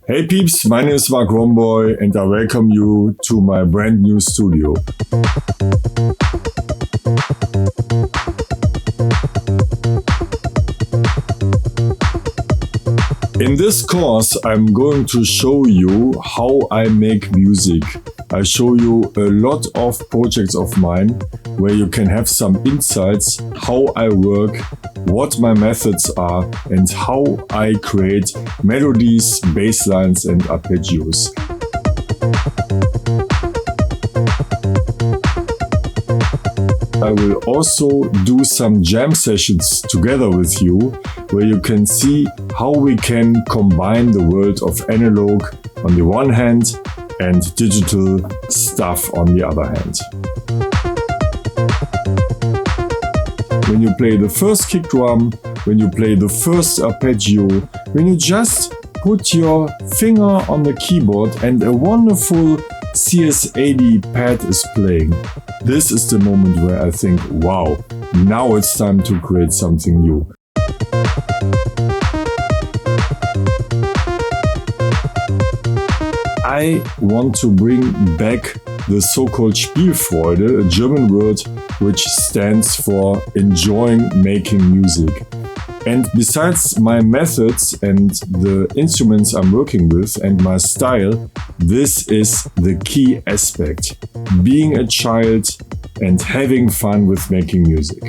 Hey peeps, my name is Marc Romboy and I welcome you to my brand new studio. In this course, I'm going to show you how I make music. I show you a lot of projects of mine where you can have some insights how I work, what my methods are, and how I create melodies, bass lines, and arpeggios. I will also do some jam sessions together with you where you can see how we can combine the world of analog on the one hand and digital stuff on the other hand. When you play the first kick drum, when you play the first arpeggio, when you just put your finger on the keyboard and a wonderful CS80 pad is playing, this is the moment where I think, wow, now it's time to create something new. I want to bring back the so-called Spielfreude, a German word which stands for enjoying making music. And besides my methods and the instruments I'm working with and my style, this is the key aspect: being a child and having fun with making music.